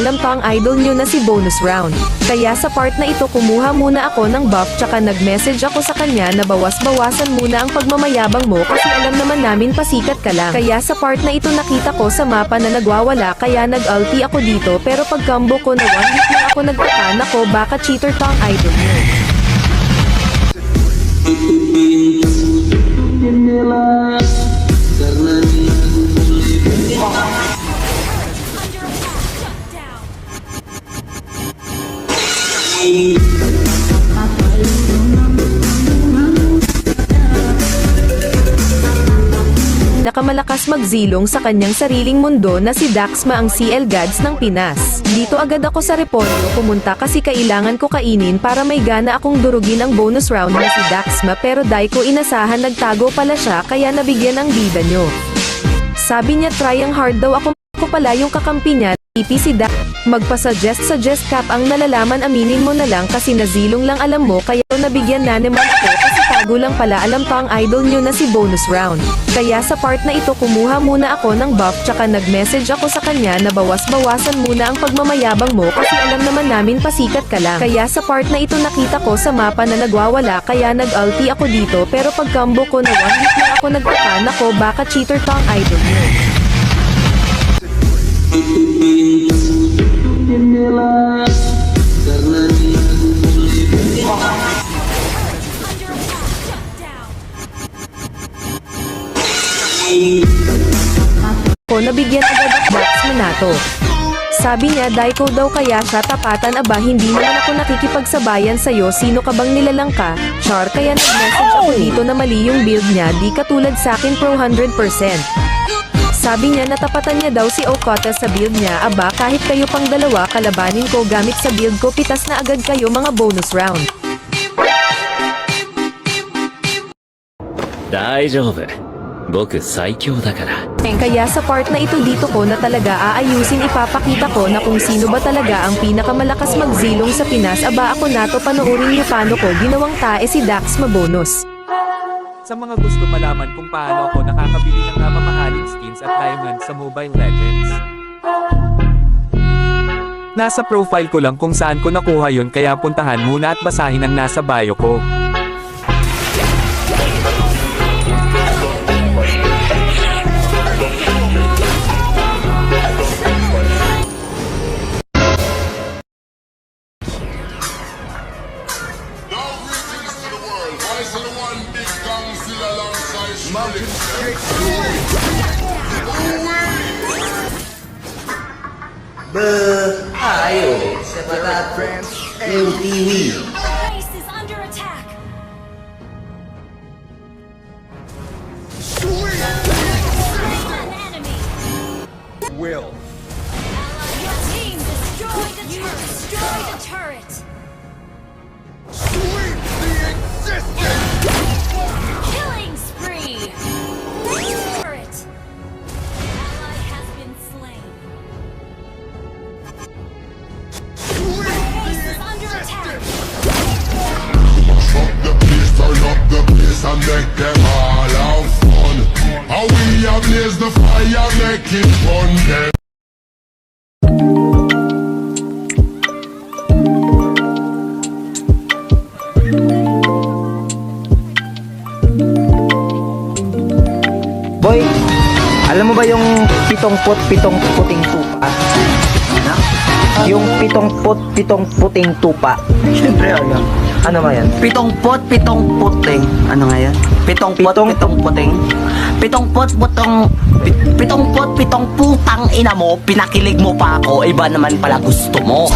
alam to ang idol nyo na si Bonus Round. Kaya sa part na ito kumuha muna ako ng buff tsaka nag-message ako sa kanya na bawas-bawasan muna ang pagmamayabang mo kasi alam naman namin pasikat ka lang. Kaya sa part na ito nakita ko sa mapa na nagwawala kaya nag-ulti ako dito pero pag combo ko na 1 hit na ako nagtaka nako baka cheater to ang idol nyo. Nakamalakas magzilong sa kanyang sariling mundo na si Daxma ang CL Gods ng Pinas. Dito agad ako sa Repolyo pumunta kasi kailangan ko kainin para may gana akong durugin ang bonus round na si Daxma pero dahil ko inasahan nagtago pala siya kaya nabigyan ang bida nyo. Sabi niya trying hard daw ako pala yung kakampi niya, ipi si Dax. Magpa-suggest cap ang nalalaman aminin mo na lang kasi nazilong lang alam mo kaya nabigyan na naman ako kasi tago lang pala alam to ang idol nyo na si bonus round. Kaya sa part na ito kumuha muna ako ng buff tsaka nag-message ako sa kanya na bawas-bawasan muna ang pagmamayabang mo kasi alam naman namin pasikat ka lang. Kaya sa part na ito nakita ko sa mapa na nagwawala kaya nag-ulti ako dito pero pag combo ko na 1 hit na ako nagtaka nako baka cheater to ang idol nyo. Ko nabigyan agad ang Daxma na to. Sabi niya dahil ko daw kaya siya tapatan aba hindi naman ako nakikipagsabayan sa'yo sino ka bang nilalang ka, char kaya nag-message ako dito na mali yung build niya di katulad sa'kin pro 100%. Sabi niya natapatan niya daw si Okota sa build niya aba kahit kayo pang dalawa kalabanin ko gamit sa build ko pitas na agad kayo mga bonus round. 大丈夫僕最強だから Kaya sa part na ito dito ko na talaga aayusin ipapakita ko na kung sino ba talaga ang pinakamalakas magzilong sa Pinas aba ako nato panoorin niyo paano ko ginawang tae si Daxma bonus. Sa mga gusto malaman kung paano ako nakakabili ng mamahaling skins at diamond sa Mobile Legends. Nasa profile ko lang kung saan ko nakuha yun kaya puntahan muna at basahin ang nasa bio ko. Ayo, siapa datang? MTV. Base is under attack. An enemy. Will. Your team destroyed the turret. Destroy the turret. Killing spree. Turret. Ally has been slain. Base is under attack. The place, turn up the place and make them all have fun. How we ablaze the fire, make it fun. Them. Boy, alam mo ba yung 7 puting tupa? Yung 7 puting tupa. Siyempre alam. Ano nga yan? 7 puting. Ano nga yan? 7 puting. 7 putang ina mo, pinakilig mo pa ako, iba naman pala gusto mo.